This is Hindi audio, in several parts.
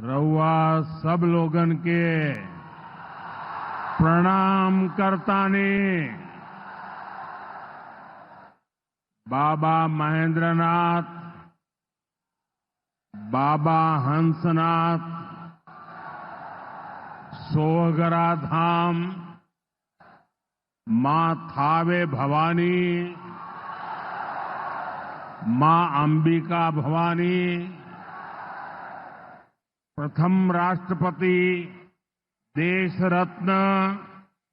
रउआ सब लोगन के प्रणाम करतानी। बाबा महेंद्रनाथ, बाबा हंसनाथ, सोहगरा धाम, मां थावे भवानी, मां अंबिका भवानी, प्रथम राष्ट्रपति देश रत्न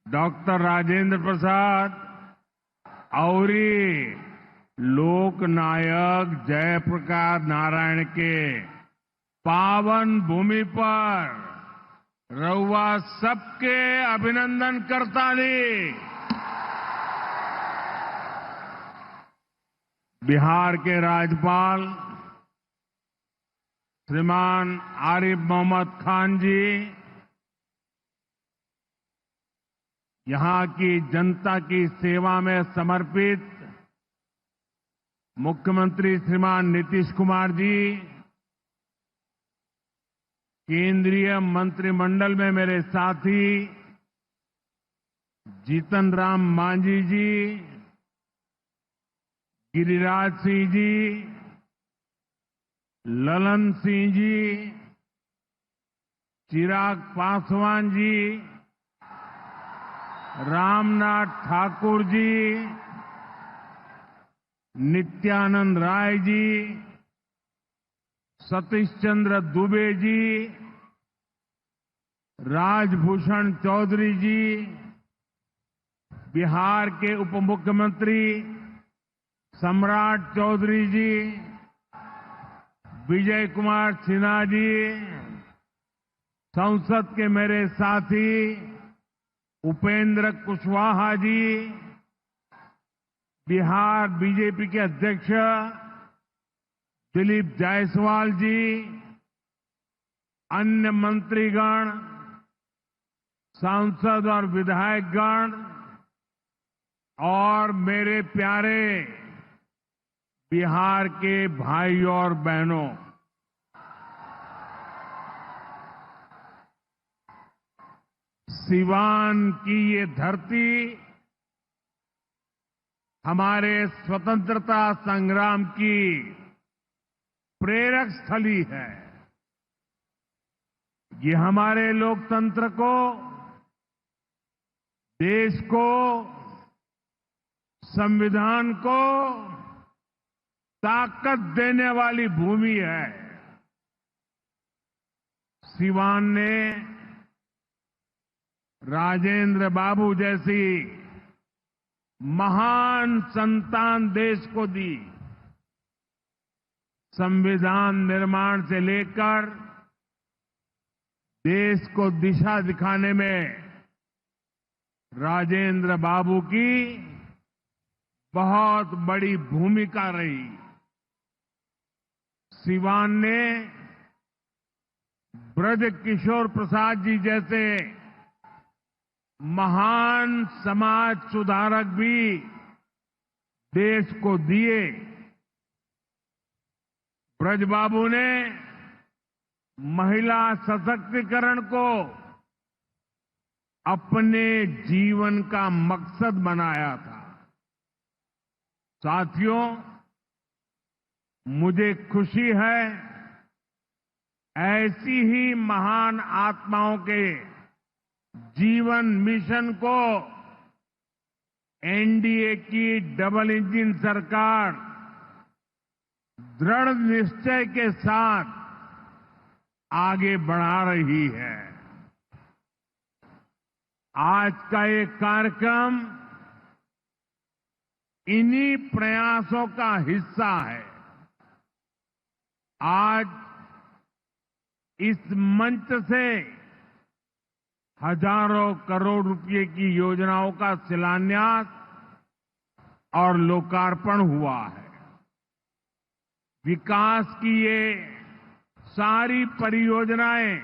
डॉक्टर राजेंद्र प्रसाद और लोक नायक जयप्रकाश नारायण के पावन भूमि पर रउआ सबके अभिनंदन करतानी। बिहार के राज्यपाल श्रीमान आरिफ मोहम्मद खान जी, यहां की जनता की सेवा में समर्पित मुख्यमंत्री श्रीमान नीतीश कुमार जी, केंद्रीय मंत्रिमंडल में मेरे साथी जीतन राम मांझी जी, गिरिराज सिंह जी, ललन सिंह जी, चिराग पासवान जी, रामनाथ ठाकुर जी, नित्यानंद राय जी, सतीश चंद्र दुबे जी, राजभूषण चौधरी जी, बिहार के उप मुख्यमंत्री सम्राट चौधरी जी, विजय कुमार सिन्हा जी, संसद के मेरे साथी उपेंद्र कुशवाहा जी, बिहार बीजेपी के अध्यक्ष दिलीप जायसवाल जी, अन्य मंत्रीगण, सांसद और विधायकगण और मेरे प्यारे बिहार के भाइयों और बहनों, सिवान की ये धरती हमारे स्वतंत्रता संग्राम की प्रेरक स्थली है। ये हमारे लोकतंत्र को, देश को, संविधान को ताकत देने वाली भूमि है। सिवान ने राजेंद्र बाबू जैसी महान संतान देश को दी। संविधान निर्माण से लेकर देश को दिशा दिखाने में राजेंद्र बाबू की बहुत बड़ी भूमिका रही। सिवान ने ब्रज किशोर प्रसाद जी जैसे महान समाज सुधारक भी देश को दिए। ब्रजबाबू ने महिला सशक्तिकरण को अपने जीवन का मकसद बनाया था। साथियों, मुझे खुशी है ऐसी ही महान आत्माओं के जीवन मिशन को एनडीए की डबल इंजन सरकार दृढ़ निश्चय के साथ आगे बढ़ा रही है। आज का ये कार्यक्रम इन्हीं प्रयासों का हिस्सा है। आज इस मंच से हजारों करोड़ रुपए की योजनाओं का शिलान्यास और लोकार्पण हुआ है। विकास की ये सारी परियोजनाएं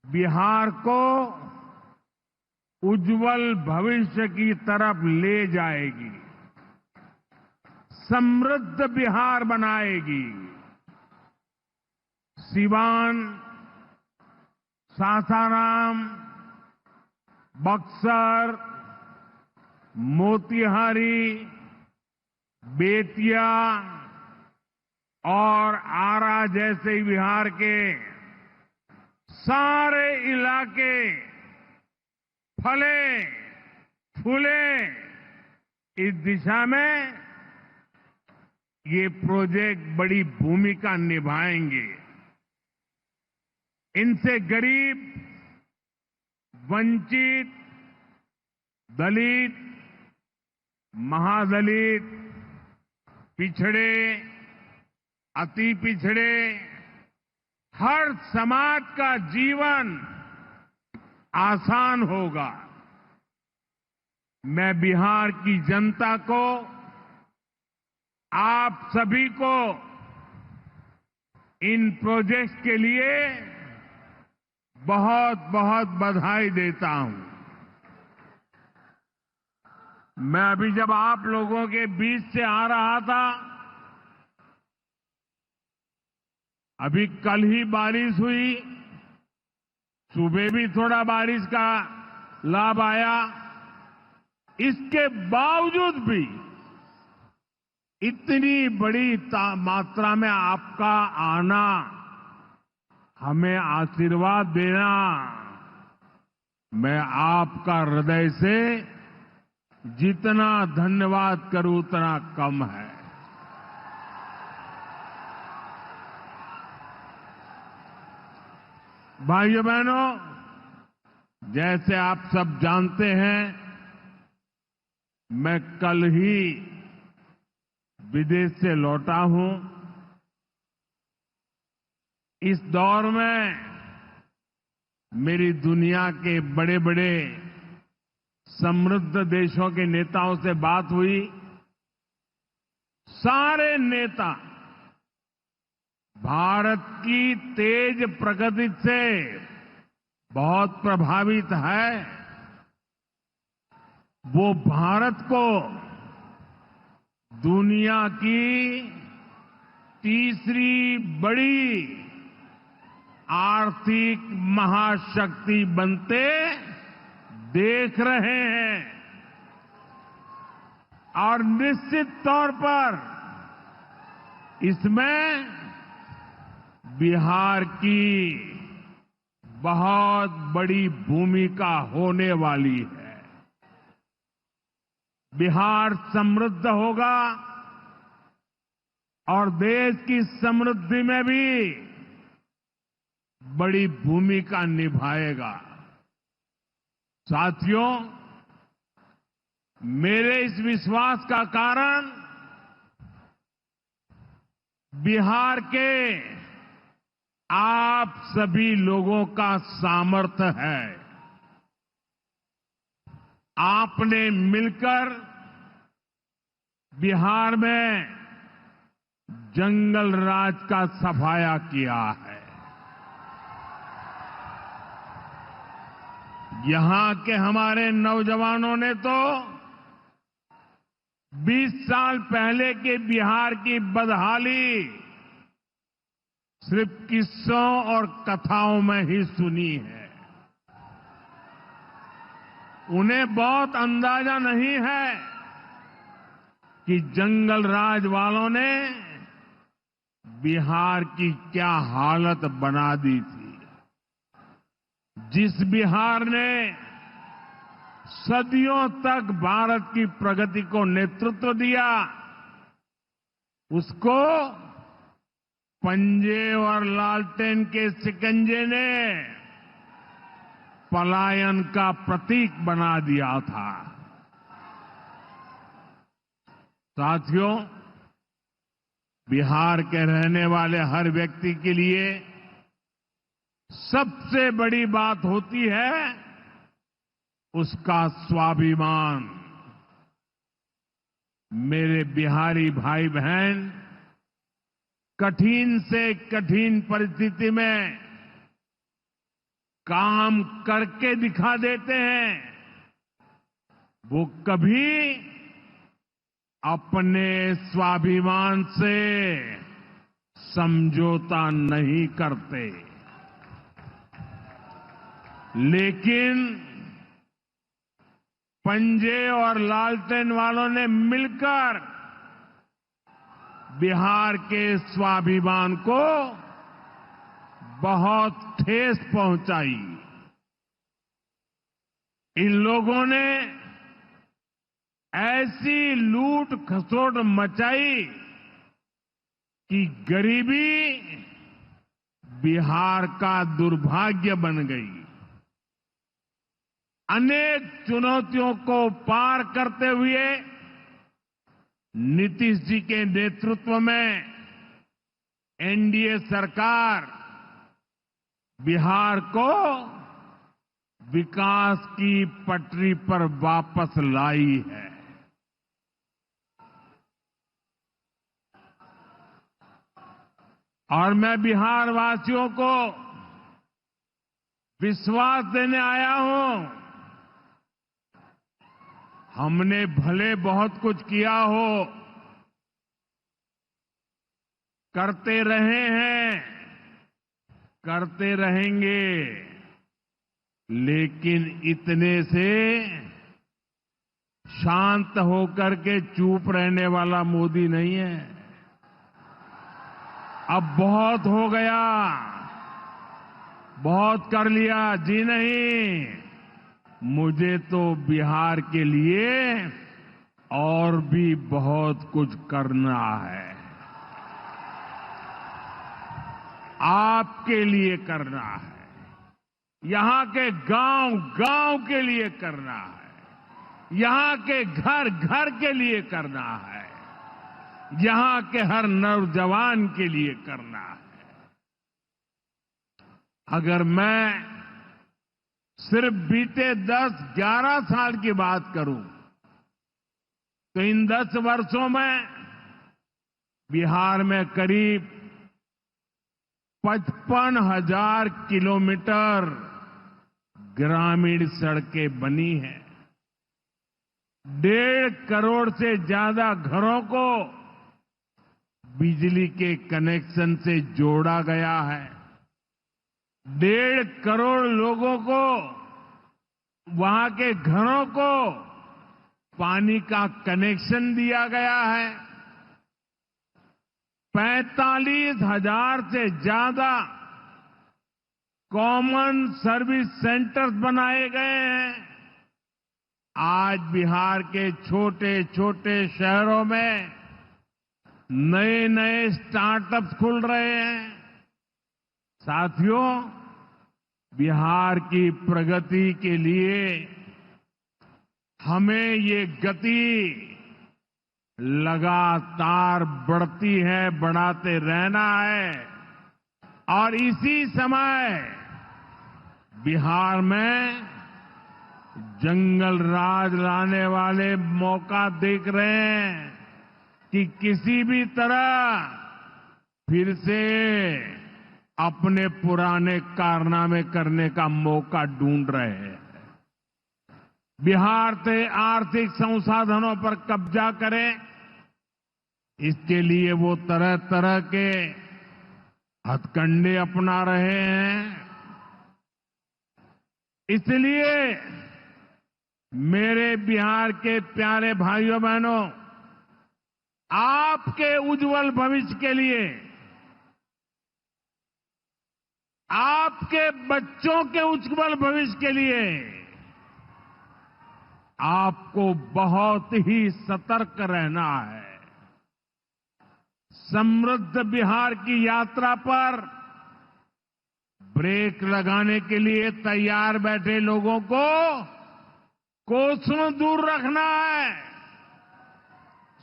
बिहार को उज्जवल भविष्य की तरफ ले जाएगी, समृद्ध बिहार बनाएगी। सिवान, सासाराम, बक्सर, मोतिहारी, बेतिया और आरा जैसे बिहार के सारे इलाके फले फूले। इस दिशा में ये प्रोजेक्ट बड़ी भूमिका निभाएंगे। इनसे गरीब, वंचित, दलित, महादलित, पिछड़े, अति पिछड़े, हर समाज का जीवन आसान होगा। मैं बिहार की जनता को, आप सभी को इन प्रोजेक्ट्स के लिए बहुत बहुत बधाई देता हूं। मैं अभी जब आप लोगों के बीच से आ रहा था, अभी कल ही बारिश हुई, सुबह भी थोड़ा बारिश का लाभ आया। इसके बावजूद भी इतनी बड़ी मात्रा में आपका आना, हमें आशीर्वाद देना, मैं आपका हृदय से जितना धन्यवाद करूं उतना कम है। भाइयों बहनों, जैसे आप सब जानते हैं, मैं कल ही विदेश से लौटा हूं। इस दौर में मेरी दुनिया के बड़े बड़े समृद्ध देशों के नेताओं से बात हुई। सारे नेता भारत की तेज प्रगति से बहुत प्रभावित है। वो भारत को दुनिया की तीसरी बड़ी आर्थिक महाशक्ति बनते देख रहे हैं और निश्चित तौर पर इसमें बिहार की बहुत बड़ी भूमिका होने वाली है। बिहार समृद्ध होगा और देश की समृद्धि में भी बड़ी भूमिका निभाएगा। साथियों, मेरे इस विश्वास का कारण बिहार के आप सभी लोगों का सामर्थ्य है। आपने मिलकर बिहार में जंगल राज का सफाया किया है। यहां के हमारे नौजवानों ने तो 20 साल पहले के बिहार की बदहाली सिर्फ किस्सों और कथाओं में ही सुनी है। उन्हें बहुत अंदाजा नहीं है कि जंगल राज वालों ने बिहार की क्या हालत बना दी थी। जिस बिहार ने सदियों तक भारत की प्रगति को नेतृत्व दिया, उसको पंजे और लालटेन के शिकंजे ने पलायन का प्रतीक बना दिया था। साथियों, बिहार के रहने वाले हर व्यक्ति के लिए सबसे बड़ी बात होती है उसका स्वाभिमान। मेरे बिहारी भाई बहन कठिन से कठिन परिस्थिति में काम करके दिखा देते हैं। वो कभी अपने स्वाभिमान से समझौता नहीं करते, लेकिन पंजे और लालटेन वालों ने मिलकर बिहार के स्वाभिमान को बहुत ठेस पहुंचाई। इन लोगों ने ऐसी लूट खसोट मचाई कि गरीबी बिहार का दुर्भाग्य बन गई। अनेक चुनौतियों को पार करते हुए नीतीश जी के नेतृत्व में एनडीए सरकार बिहार को विकास की पटरी पर वापस लाई है। और मैं बिहार वासियों को विश्वास देने आया हूं, हमने भले बहुत कुछ किया हो, करते रहे हैं, करते रहेंगे, लेकिन इतने से शांत होकर के चुप रहने वाला मोदी नहीं है। अब बहुत हो गया, बहुत कर लिया जी नहीं, मुझे तो बिहार के लिए और भी बहुत कुछ करना है, आपके लिए करना है, यहां के गांव गांव के लिए करना है, यहां के घर घर के लिए करना है, यहां के हर नौजवान के लिए करना है। अगर मैं सिर्फ बीते 10-11 साल की बात करूं तो इन 10 वर्षों में बिहार में करीब 55,000 किलोमीटर ग्रामीण सड़कें बनी हैं। 1.5 करोड़ से ज्यादा घरों को बिजली के कनेक्शन से जोड़ा गया है। 1.5 करोड़ लोगों को, वहां के घरों को पानी का कनेक्शन दिया गया है। 45,000 से ज्यादा कॉमन सर्विस सेंटर्स बनाए गए हैं। आज बिहार के छोटे छोटे शहरों में नए नए स्टार्टअप्स खुल रहे हैं। साथियों, बिहार की प्रगति के लिए हमें ये गति लगातार बढ़ती है, बढ़ाते रहना है। और इसी समय बिहार में जंगल राज लाने वाले मौका देख रहे हैं कि किसी भी तरह फिर से अपने पुराने कारनामे करने का मौका ढूंढ रहे हैं। बिहार से आर्थिक संसाधनों पर कब्जा करें, इसके लिए वो तरह तरह के हथकंडे अपना रहे हैं। इसलिए मेरे बिहार के प्यारे भाइयों बहनों, आपके उज्जवल भविष्य के लिए, आपके बच्चों के उज्जवल भविष्य के लिए आपको बहुत ही सतर्क रहना है। समृद्ध बिहार की यात्रा पर ब्रेक लगाने के लिए तैयार बैठे लोगों को कोसों दूर रखना है।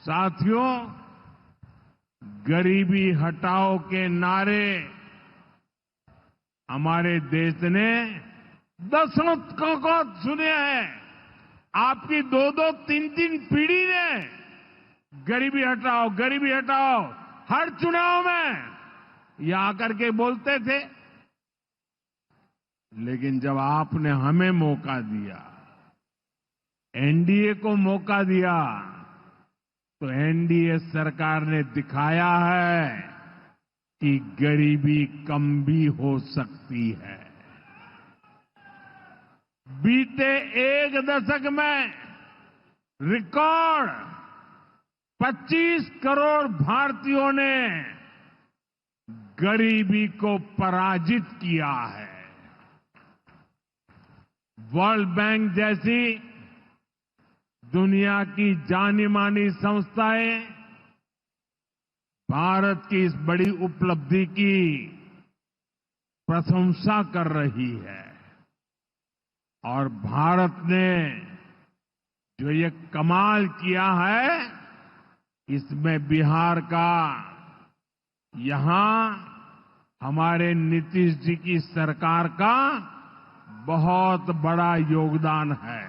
साथियों, गरीबी हटाओ के नारे हमारे देश ने दशकों को सुने हैं। आपकी 2-2, 3-3 पीढ़ी ने गरीबी हटाओ, गरीबी हटाओ हर चुनाव में ये आकर के बोलते थे। लेकिन जब आपने हमें मौका दिया, एनडीए को मौका दिया, तो एनडीए सरकार ने दिखाया है कि गरीबी कम भी हो सकती है। बीते एक दशक में रिकॉर्ड 25 करोड़ भारतीयों ने गरीबी को पराजित किया है। वर्ल्ड बैंक जैसी दुनिया की जानी मानी संस्थाएं भारत की इस बड़ी उपलब्धि की प्रशंसा कर रही है और भारत ने जो ये कमाल किया है, इसमें बिहार का यहां हमारे नीतीश जी की सरकार का बहुत बड़ा योगदान है।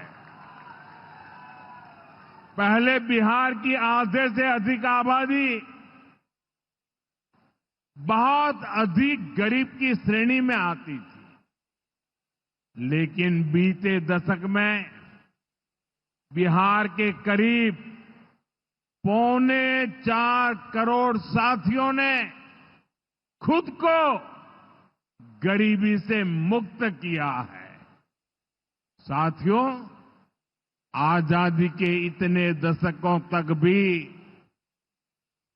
पहले बिहार की आधे से अधिक आबादी बहुत अधिक गरीब की श्रेणी में आती थी, लेकिन बीते दशक में बिहार के करीब 4.25 करोड़ साथियों ने खुद को गरीबी से मुक्त किया है। साथियों, आजादी के इतने दशकों तक भी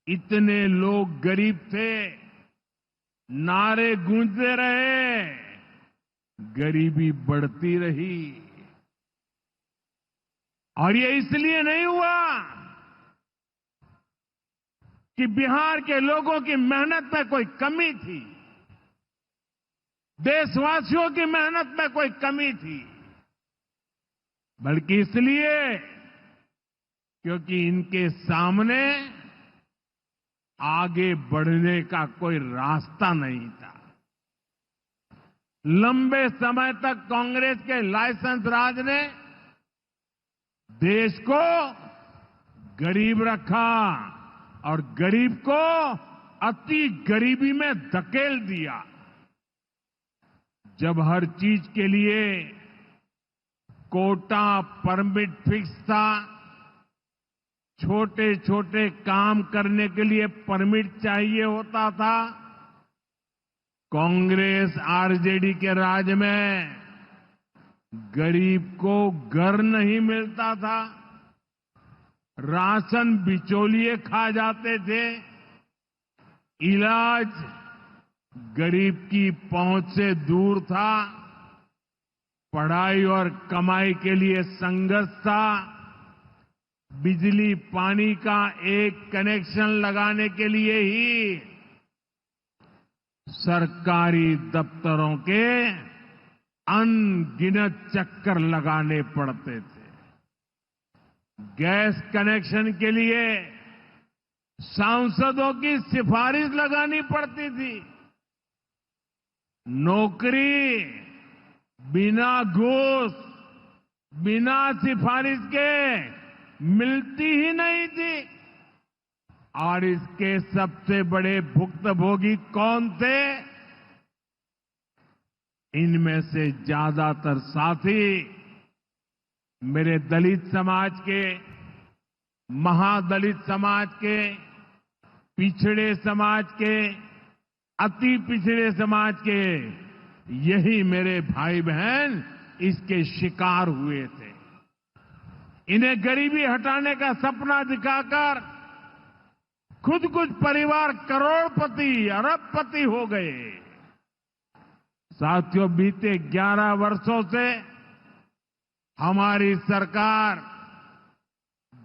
इतने लोग गरीब थे, नारे गूंजते रहे, गरीबी बढ़ती रही। और ये इसलिए नहीं हुआ कि बिहार के लोगों की मेहनत में कोई कमी थी, देशवासियों की मेहनत में कोई कमी थी, बल्कि इसलिए क्योंकि इनके सामने आगे बढ़ने का कोई रास्ता नहीं था। लंबे समय तक कांग्रेस के लाइसेंस राज ने देश को गरीब रखा और गरीब को अति गरीबी में धकेल दिया। जब हर चीज के लिए कोटा परमिट फिक्स था, छोटे छोटे काम करने के लिए परमिट चाहिए होता था, कांग्रेस आरजेडी के राज में गरीब को घर नहीं मिलता था, राशन बिचौलिए खा जाते थे, इलाज गरीब की पहुंच से दूर था, पढ़ाई और कमाई के लिए संघर्ष था, बिजली पानी का एक कनेक्शन लगाने के लिए ही सरकारी दफ्तरों के अनगिनत चक्कर लगाने पड़ते थे। गैस कनेक्शन के लिए सांसदों की सिफारिश लगानी पड़ती थी। नौकरी बिना घूस, बिना सिफारिश के मिलती ही नहीं थी। और इसके सबसे बड़े भुक्तभोगी कौन थे? इनमें से ज्यादातर साथी मेरे दलित समाज के, महादलित समाज के, पिछड़े समाज के, अति पिछड़े समाज के, यही मेरे भाई बहन इसके शिकार हुए थे। इन्हें गरीबी हटाने का सपना दिखाकर खुद कुछ परिवार करोड़पति, अरबपति हो गए। साथियों, बीते 11 वर्षों से हमारी सरकार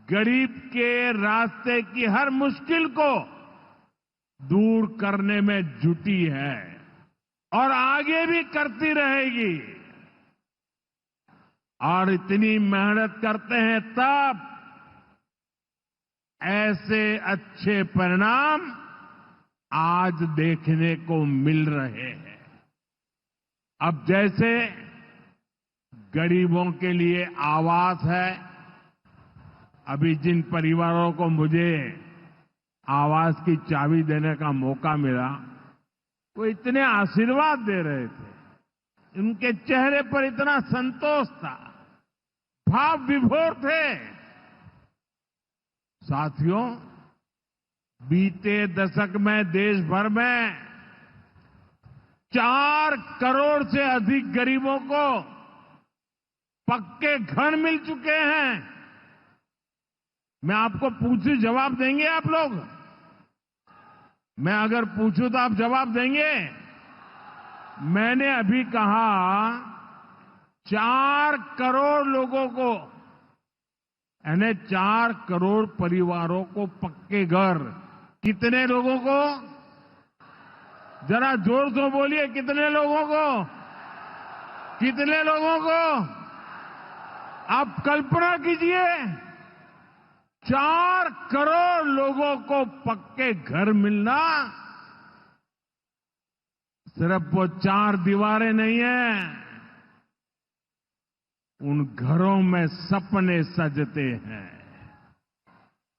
गरीब के रास्ते की हर मुश्किल को दूर करने में जुटी है और आगे भी करती रहेगी। और इतनी मेहनत करते हैं तब ऐसे अच्छे परिणाम आज देखने को मिल रहे हैं। अब जैसे गरीबों के लिए आवास है, अभी जिन परिवारों को मुझे आवास की चाबी देने का मौका मिला, वो इतने आशीर्वाद दे रहे थे, उनके चेहरे पर इतना संतोष था, भाव विभोर थे। साथियों, बीते दशक में देश भर में 4 करोड़ से अधिक गरीबों को पक्के घर मिल चुके हैं। मैं आपको पूछूं, जवाब देंगे आप लोग? मैं अगर पूछूं तो आप जवाब देंगे? मैंने अभी कहा 4 करोड़ लोगों को, यानी 4 करोड़ परिवारों को पक्के घर। कितने लोगों को? जरा जोर से बोलिए, कितने लोगों को? कितने लोगों को? आप कल्पना कीजिए, 4 करोड़ लोगों को पक्के घर मिलना। सिर्फ वो 4 दीवारें नहीं है, उन घरों में सपने सजते हैं,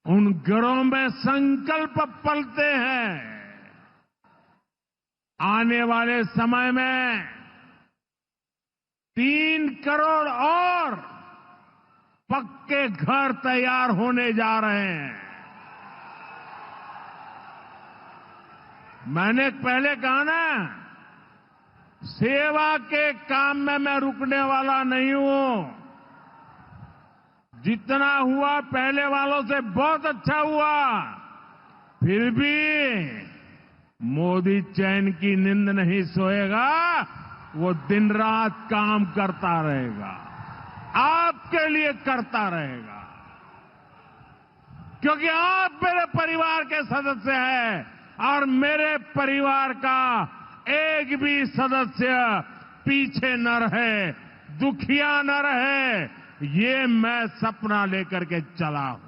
उन घरों में संकल्प पलते हैं। आने वाले समय में 3 करोड़ और पक्के घर तैयार होने जा रहे हैं। मैंने पहले कहा ना, सेवा के काम में मैं रुकने वाला नहीं हूं। जितना हुआ पहले वालों से बहुत अच्छा हुआ, फिर भी मोदी चैन की नींद नहीं सोएगा। वो दिन रात काम करता रहेगा, आपके लिए करता रहेगा, क्योंकि आप मेरे परिवार के सदस्य हैं और मेरे परिवार का एक भी सदस्य पीछे न रहे, दुखिया न रहे, ये मैं सपना लेकर के चला हूं।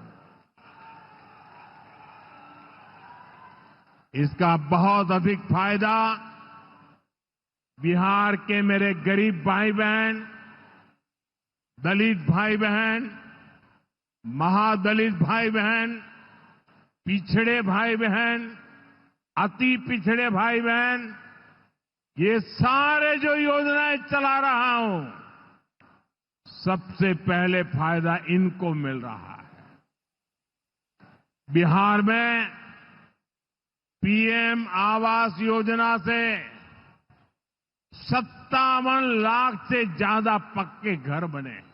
इसका बहुत अधिक फायदा बिहार के मेरे गरीब भाई बहन, दलित भाई बहन, महादलित भाई बहन, पिछड़े भाई बहन, अति पिछड़े भाई बहन, ये सारे जो योजनाएं चला रहा हूं, सबसे पहले फायदा इनको मिल रहा है। बिहार में पीएम आवास योजना से 57 लाख से ज्यादा पक्के घर बने हैं।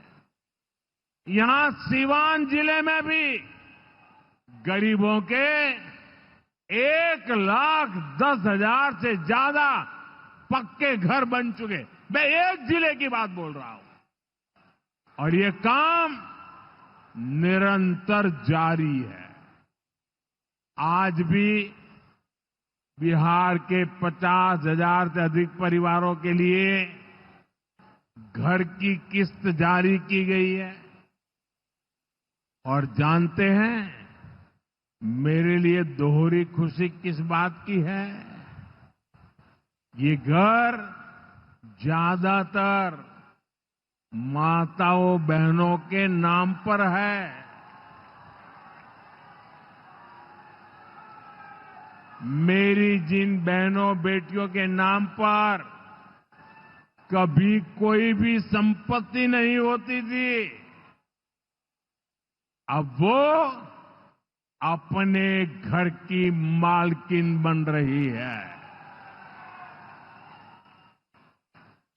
यहां सीवान जिले में भी गरीबों के 1,10,000 से ज्यादा पक्के घर बन चुके। मैं एक जिले की बात बोल रहा हूं, और ये काम निरंतर जारी है। आज भी बिहार के 50,000 से अधिक परिवारों के लिए घर की किस्त जारी की गई है। और जानते हैं, मेरे लिए दोहरी खुशी किस बात की है? ये घर ज्यादातर माताओं बहनों के नाम पर है। मेरी जिन बहनों बेटियों के नाम पर कभी कोई भी संपत्ति नहीं होती थी, अब वो अपने घर की मालकिन बन रही है।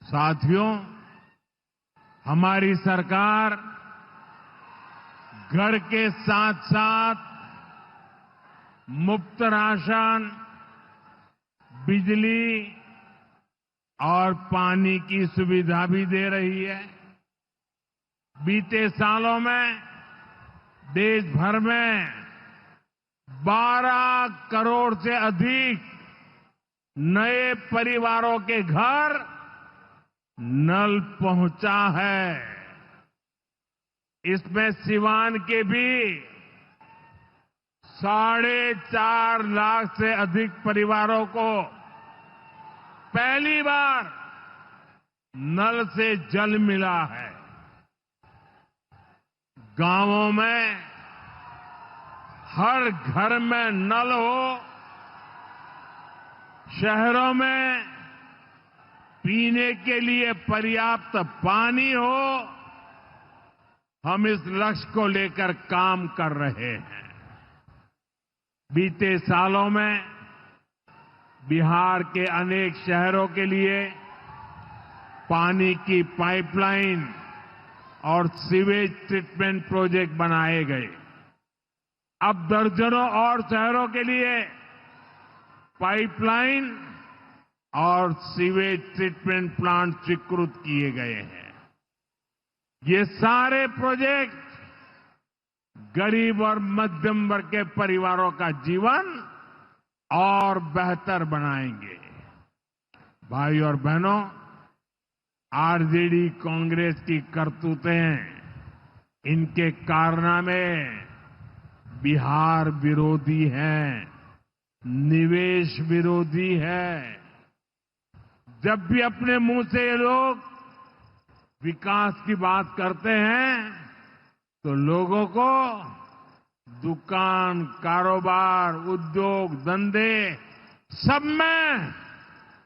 साथियों, हमारी सरकार घर के साथ साथ मुफ्त राशन, बिजली और पानी की सुविधा भी दे रही है। बीते सालों में देश भर में 12 करोड़ से अधिक नए परिवारों के घर नल पहुंचा है। इसमें सिवान के भी 4.5 लाख से अधिक परिवारों को पहली बार नल से जल मिला है। गांवों में हर घर में नल हो, शहरों में पीने के लिए पर्याप्त पानी हो, हम इस लक्ष्य को लेकर काम कर रहे हैं। बीते सालों में बिहार के अनेक शहरों के लिए पानी की पाइपलाइन और सीवेज ट्रीटमेंट प्रोजेक्ट बनाए गए। अब दर्जनों और शहरों के लिए पाइपलाइन और सीवेज ट्रीटमेंट प्लांट स्वीकृत किए गए हैं। ये सारे प्रोजेक्ट गरीब और मध्यम वर्ग के परिवारों का जीवन और बेहतर बनाएंगे। भाई और बहनों, आरजेडी कांग्रेस की करतूतें, इनके कारनामे बिहार विरोधी हैं, निवेश विरोधी है। जब भी अपने मुंह से ये लोग विकास की बात करते हैं तो लोगों को दुकान, कारोबार, उद्योग, धंधे सब में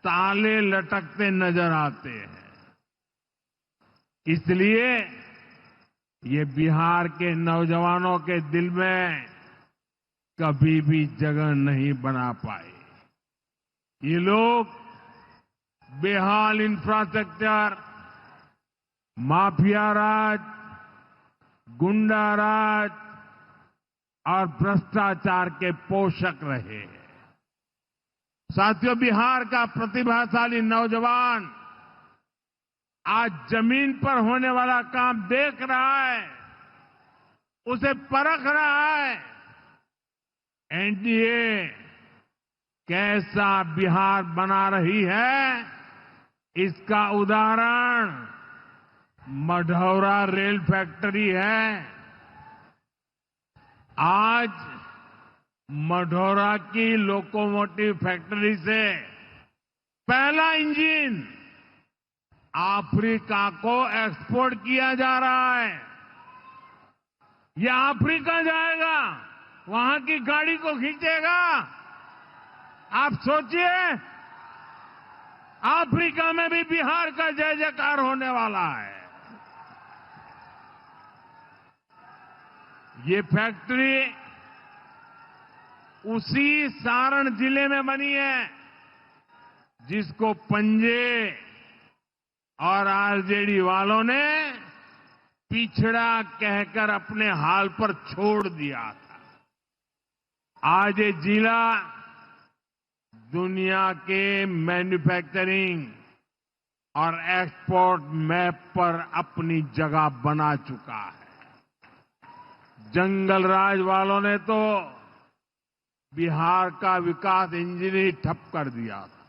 ताले लटकते नजर आते हैं। इसलिए ये बिहार के नौजवानों के दिल में कभी भी जगह नहीं बना पाए। ये लोग बेहाल इंफ्रास्ट्रक्चर, माफिया राज, गुंडा राज और भ्रष्टाचार के पोषक रहे हैं। साथियों, बिहार का प्रतिभाशाली नौजवान आज जमीन पर होने वाला काम देख रहा है, उसे परख रहा है। एनडीए कैसा बिहार बना रही है, इसका उदाहरण मढ़ौरा रेल फैक्ट्री है। आज मढ़ौरा की लोकोमोटिव फैक्ट्री से पहला इंजन अफ्रीका को एक्सपोर्ट किया जा रहा है। यह अफ्रीका जाएगा, वहां की गाड़ी को खींचेगा। आप सोचिए, अफ्रीका में भी बिहार का जय जयकार होने वाला है। ये फैक्ट्री उसी सारण जिले में बनी है जिसको पंजे और आरजेडी वालों ने पिछड़ा कहकर अपने हाल पर छोड़ दिया था। आज ये जिला दुनिया के मैन्युफैक्चरिंग और एक्सपोर्ट मैप पर अपनी जगह बना चुका है। जंगल राज वालों ने तो बिहार का विकास इंजन ही ठप कर दिया था।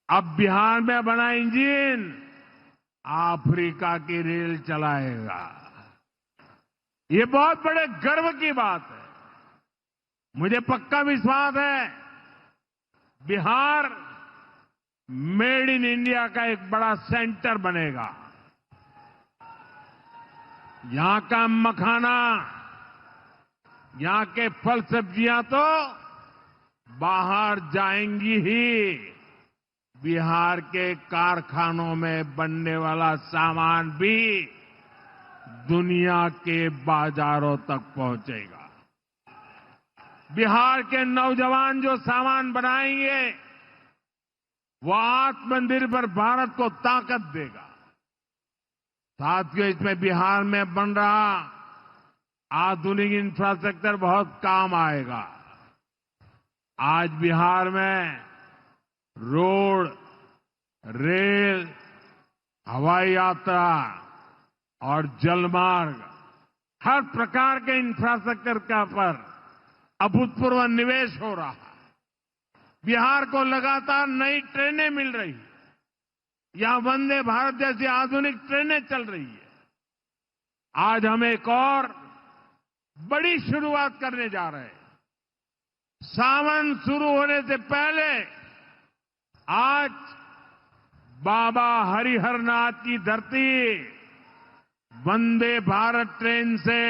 अब बिहार में बना इंजन अफ्रीका की रेल चलाएगा। ये बहुत बड़े गर्व की बात है। मुझे पक्का विश्वास है बिहार मेड इन इंडिया का एक बड़ा सेंटर बनेगा। यहां का मखाना, यहां के फल सब्जियां तो बाहर जाएंगी ही, बिहार के कारखानों में बनने वाला सामान भी दुनिया के बाजारों तक पहुंचेगा। बिहार के नौजवान जो सामान बनाएंगे वो आत्मनिर्भर भारत को ताकत देगा। साथियों, इसमें बिहार में बन रहा आधुनिक इंफ्रास्ट्रक्चर बहुत काम आएगा। आज बिहार में रोड, रेल, हवाई यात्रा और जलमार्ग, हर प्रकार के इंफ्रास्ट्रक्चर का पर अभूतपूर्व निवेश हो रहा है। बिहार को लगातार नई ट्रेनें मिल रही है। यहां वंदे भारत जैसी आधुनिक ट्रेनें चल रही है। आज हम एक और बड़ी शुरुआत करने जा रहे हैं। सावन शुरू होने से पहले आज बाबा हरिहरनाथ की धरती वंदे भारत ट्रेन से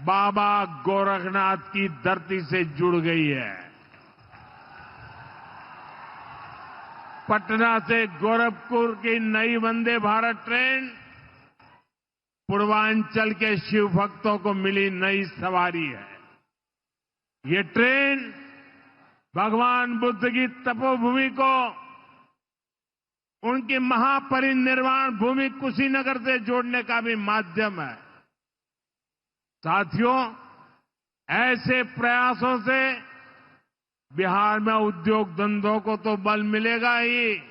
बाबा गोरखनाथ की धरती से जुड़ गई है। पटना से गोरखपुर की नई वंदे भारत ट्रेन पूर्वांचल के शिव भक्तों को मिली नई सवारी है। ये ट्रेन भगवान बुद्ध की तपोभूमि को उनकी महापरिनिर्वाण भूमि कुशीनगर से जोड़ने का भी माध्यम है। साथियों, ऐसे प्रयासों से बिहार में उद्योग धंधों को तो बल मिलेगा ही,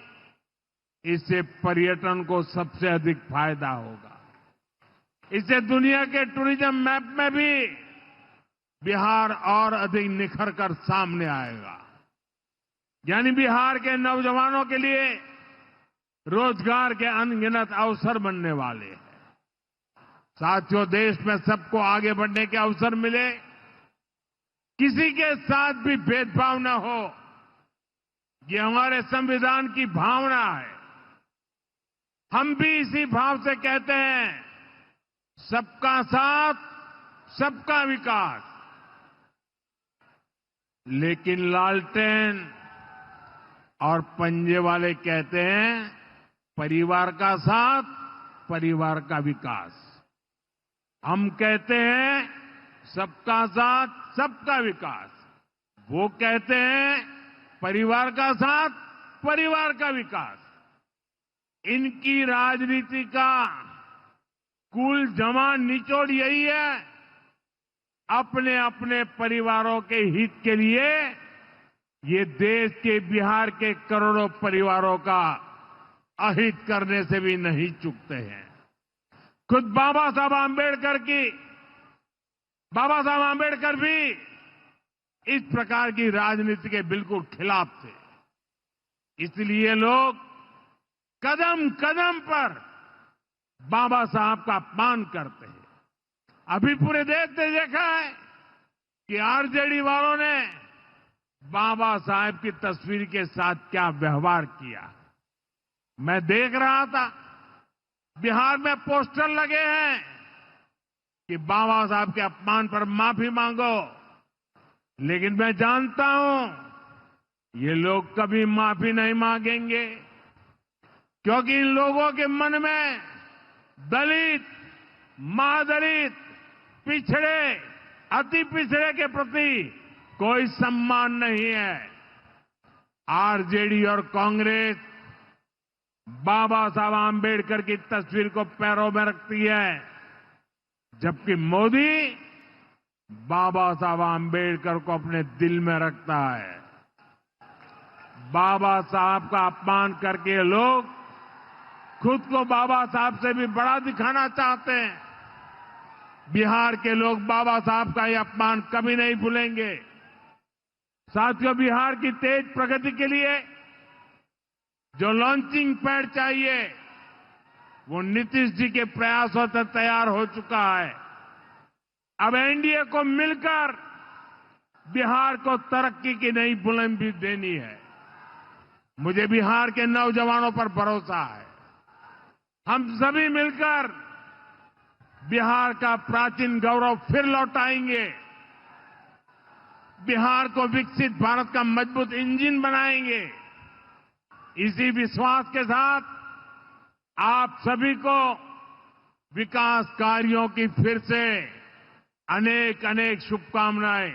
इससे पर्यटन को सबसे अधिक फायदा होगा। इससे दुनिया के टूरिज्म मैप में भी बिहार और अधिक निखर कर सामने आएगा। यानी बिहार के नौजवानों के लिए रोजगार के अनगिनत अवसर बनने वाले हैं। साथियों, देश में सबको आगे बढ़ने के अवसर मिले, किसी के साथ भी भेदभाव न हो, ये हमारे संविधान की भावना है। हम भी इसी भाव से कहते हैं, सबका साथ, सबका विकास। लेकिन लालटेन और पंजे वाले कहते हैं, परिवार का साथ, परिवार का विकास। हम कहते हैं, सबका साथ, सबका विकास। वो कहते हैं, परिवार का साथ, परिवार का विकास। इनकी राजनीति का कुल जमा निचोड़ यही है, अपने अपने परिवारों के हित के लिए ये देश के बिहार के करोड़ों परिवारों का अहित करने से भी नहीं चूकते हैं। खुद बाबा साहब आंबेडकर भी इस प्रकार की राजनीति के बिल्कुल खिलाफ थे। इसलिए लोग कदम कदम पर बाबा साहब का अपमान करते हैं। अभी पूरे देश ने देखा है कि आरजेडी वालों ने बाबा साहब की तस्वीर के साथ क्या व्यवहार किया। मैं देख रहा था, बिहार में पोस्टर लगे हैं कि बाबा साहब के अपमान पर माफी मांगो। लेकिन मैं जानता हूं ये लोग कभी माफी नहीं मांगेंगे, क्योंकि इन लोगों के मन में दलित, महादलित, पिछड़े, अति पिछड़े के प्रति कोई सम्मान नहीं है। आरजेडी और कांग्रेस बाबा साहब आंबेडकर की तस्वीर को पैरों में रखती है, जबकि मोदी बाबा साहब आंबेडकर को अपने दिल में रखता है। बाबा साहब का अपमान करके लोग खुद को बाबा साहब से भी बड़ा दिखाना चाहते हैं। बिहार के लोग बाबा साहब का ये अपमान कभी नहीं भूलेंगे। साथियों, बिहार की तेज प्रगति के लिए जो लॉन्चिंग पैड चाहिए, वो नीतीश जी के प्रयासों से तैयार हो चुका है। अब एनडीए को मिलकर बिहार को तरक्की की नई बुलंदी देनी है। मुझे बिहार के नौजवानों पर भरोसा है। हम सभी मिलकर बिहार का प्राचीन गौरव फिर लौटाएंगे। बिहार को विकसित भारत का मजबूत इंजन बनाएंगे। इसी विश्वास के साथ आप सभी को विकास कार्यों की फिर से अनेक अनेक शुभकामनाएं।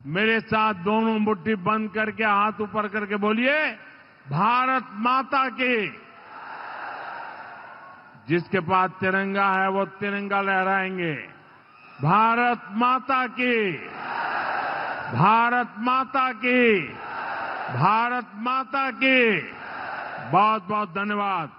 मेरे साथ दोनों मुट्ठी बंद करके हाथ ऊपर करके बोलिए, भारत माता की। जिसके पास तिरंगा है वो तिरंगा लहराएंगे। भारत माता की, भारत माता की, भारत माता की। बहुत बहुत धन्यवाद।